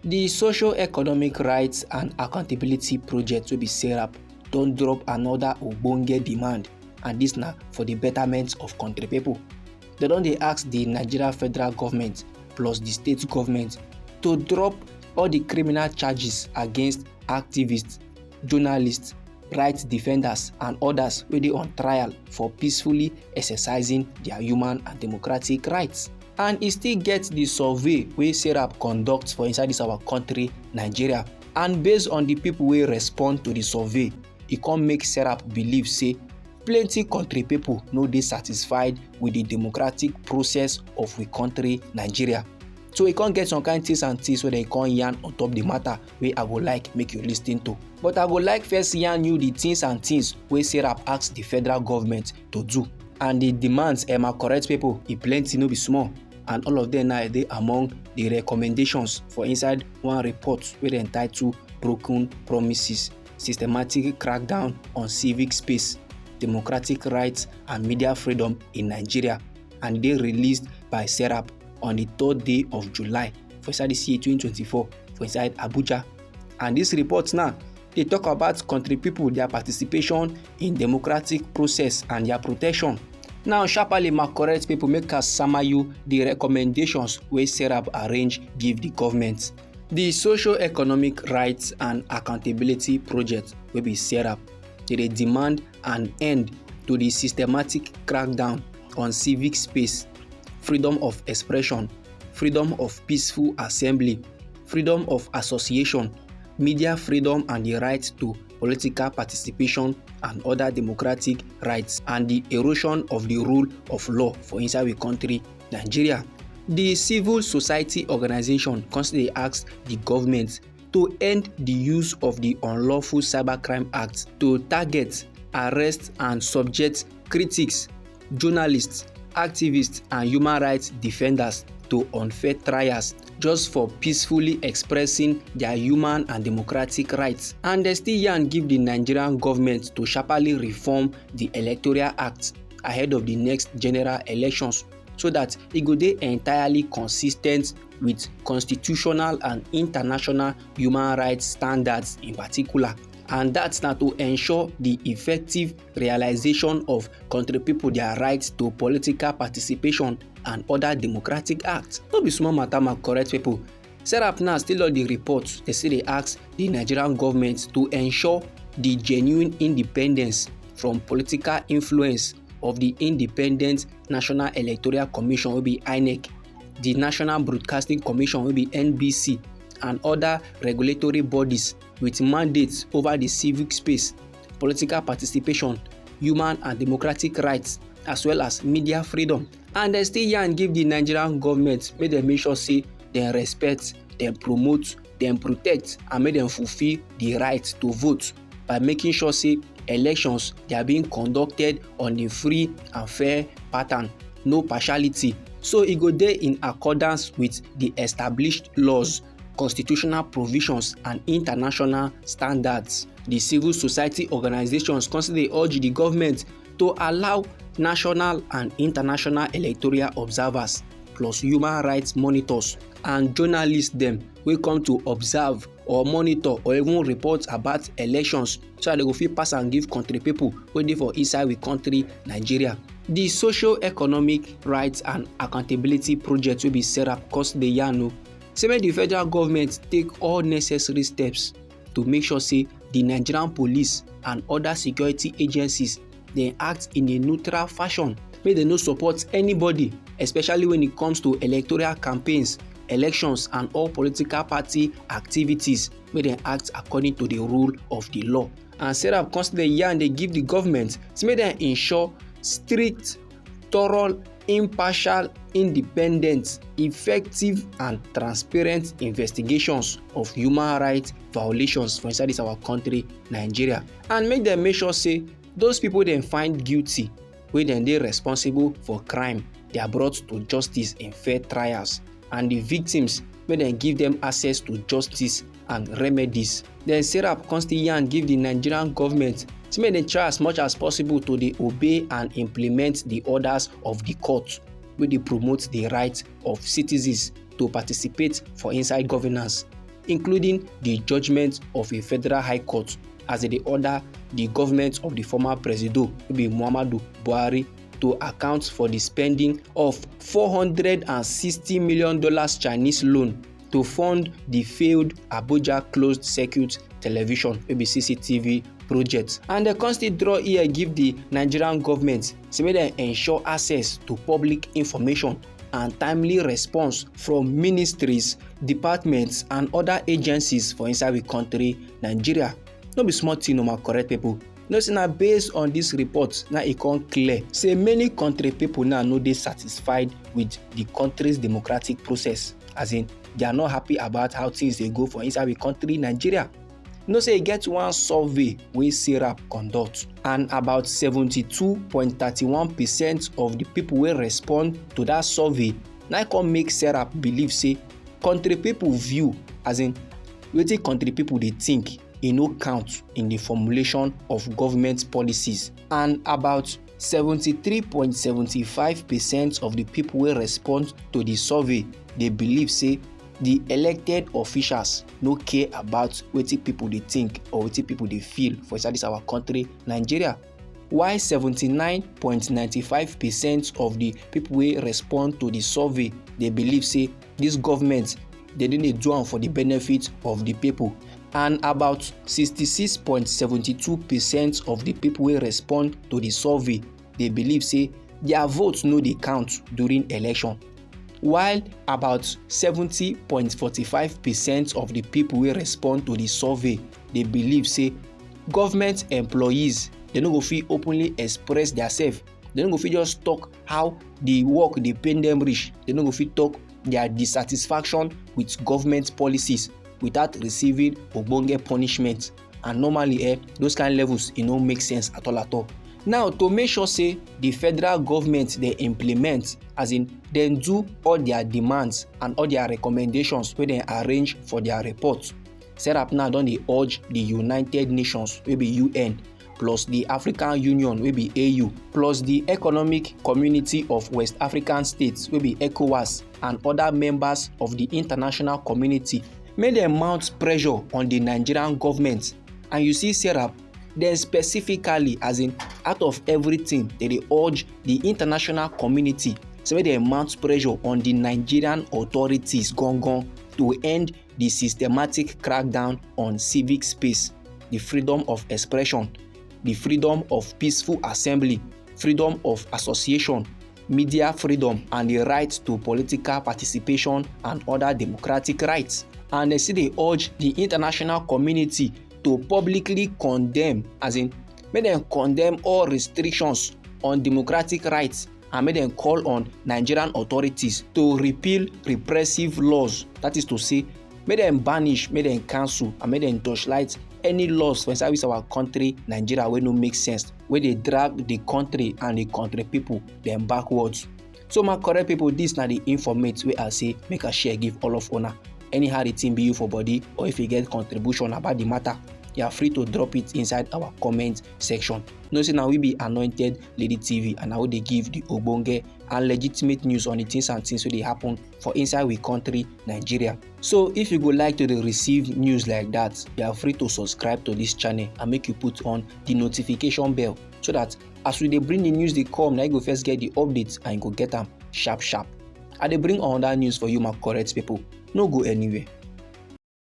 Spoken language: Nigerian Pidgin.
The Socio-Economic Rights and Accountability Project wey be Sarap don drop another ogbonge demand, and dis na for the betterment of country pipo. Dem don dey ask the Nigeria federal government plus the state government to drop all the criminal charges against activists, journalists, rights defenders and others wey dey on trial for peacefully exercising their human and democratic rights. And e still get the survey wey Sarap conduct for inside dis our country Nigeria, and based on the people wey respond to the survey, e come make Sarap believe say plenty country pipo no dey satisfied with the democratic process of we country Nigeria. So e come get some kind things and things wey dem come yarn on top the matter wey I go like make you lis ten to. But I go like first yarn you the things and things wey Sarap ask the federal government to do. And the demands correct pipo, e plenty no be small. And all of them now dey among the recommendations for inside one report wey dem title Broken Promises: Systematic Crackdown on Civic Space, Democratic Rights and Media Freedom in Nigeria, and dey released by Sarap on the 3rd day of July for inside this year 2024 for inside Abuja. And this report now dey talk about country pipo, their participation in democratic process and their protection. Now sharparly my correct pipo, make us sama you the recommendations wey Sarap arrange give the government. The Socio-Economic Rights and Accountability Project wey be Sarap, dey demand an end to the systematic crackdown on civic space, freedom of expression, freedom of peaceful assembly, freedom of association, media freedom and the right to political participation and other democratic rights, and the erosion of the rule of law for inside we country Nigeria. The civil society organization constantly ask the government to end the use of the Unlawful Cybercrime Act to target, arrest and subject critics, journalists, activists and human rights defenders to unfair trials just for peacefully expressing their human and democratic rights. And they still yarn give the Nigerian government to sharply reform the Electoral Act ahead of the next general elections, so that e go dey entirely consistent with constitutional and international human rights standards in particular. And that's na to ensure the effective realization of country pipo their right to political participation and other democratic acts. No be small matter my correct pipo. Sarap now still on the report, they say they ask the Nigerian government to ensure the genuine independence from political influence of the Independent National Electoral Commission wey be INEC, the National Broadcasting Commission wey be NBC, and other regulatory bodies with mandates over the civic space, political participation, human and democratic rights, as well as media freedom. And they still yarn give the Nigerian government make dem make sure say dem respect, dem promote, dem protect and make dem fulfill the right to vote by making sure say elections they are being conducted on a free and fair pattern, no partiality. So e go dey in accordance with the established laws, constitutional provisions and international standards. The civil society organizations constantly urge the government to allow national and international electoral observers plus human rights monitors and journalists dem wey come to observe or monitor or even report about elections, so that they go fit pass and give country pipo wey dey for inside we country Nigeria. The Socio-Economic Rights and Accountability Project wey be Sarap constantly yarn say make the federal government take all necessary steps to make sure say the Nigerian police and other security agencies they act in a neutral fashion, make they no support anybody, especially when it comes to electoral campaigns, elections and all political party activities, make they act according to the rule of the law. And Sarap constantly yarn they give the government to make them ensure strict, thorough, impartial, independent, effective and transparent investigations of human rights violations for inside this our country Nigeria, and make them make sure say those people dem find guilty wey dem dey responsible for crime, they are brought to justice in fair trials, and the victims make dem give them access to justice and remedies. Then Sarap constantly yarn give the Nigerian government to make dem try as much as possible to dey obey and implement the orders of the court wey dey promote the right of citizens to participate for inside governance. including the judgment of a federal high court as they order the government of the former Presido Muhammadu Buhari to account for the spending of $460 million Chinese loan to fund the failed Abuja closed circuit television CCTV project. And dem come still draw ear give the Nigerian government say make dem ensure access to public information and timely response from ministries, departments and other agencies for inside we country Nigeria. No be small thing, my correct people. No, say na based on this report now e come clear say many country people now no dey satisfied with the country's democratic process, as in they are not happy about how things dey go for inside we country Nigeria. You know say e get one survey wey Sarap conduct, and about 72.31% of the people wey respond to that survey na come make Sarap believe say country people view, as in wetin country people dey think, e no count in the formulation of government policies. And about 73.75% of the people wey respond to the survey dey believe say the elected officials no care about wetin people dey think or wetin people dey feel for inside this our country Nigeria, while 79.95% of the people wey respond to the survey dey believe say this government dey do am for the benefit of the people. And about 66.72% of the people wey respond to the survey dey believe say their vote no dey count during election, while about 70.45% of the people wey respond to the survey dey believe say government employees dey no go fit openly express themselves, dey no go fit just talk how the work dey pain them reach, dey no go fit talk their dissatisfaction with government policies without receiving ogbonge punishment. And normally those kind of levels e no make sense at all. Now, to make sure say the federal government dey implement, as in dem do all their demands and all their recommendations wey dem arrange for their report, Sarap now don dey urge the United Nations wey be UN, plus the African Union wey be AU, plus the Economic Community of West African States wey be ECOWAS, and other members of the international community make dem mount pressure on the Nigerian government. And you see Sarap, then specifically, as in out of everything, they urge the international community so they mount pressure on the Nigerian authorities to end the systematic crackdown on civic space, the freedom of expression, the freedom of peaceful assembly, freedom of association, media freedom, and the right to political participation and other democratic rights. And they say they urge the international community to publicly condemn, as in make them condemn all restrictions on democratic rights, and make them call on Nigerian authorities to repeal repressive laws. That is to say, make them banish, make them cancel, and make them torchlight any laws for inside our country Nigeria wey no make sense, where they drag the country and the country people them backwards. So my correct people, this na the informate wey I say make a share give all of una. Anyhow the thing be you for body, or if you get contribution about the matter, you are free to drop it inside our comment section. No say now we be Anointed Lady TV, and now they give the ogbonge and legitimate news on the things and things wey dey happen for inside we country Nigeria. So if you would like to receive news like that, you are free to subscribe to this channel and make you put on the notification bell, so that as we dey bring the news they come, now you go first get the updates and you go get them sharp. I dey bring another news for you, my correct people. No go anywhere.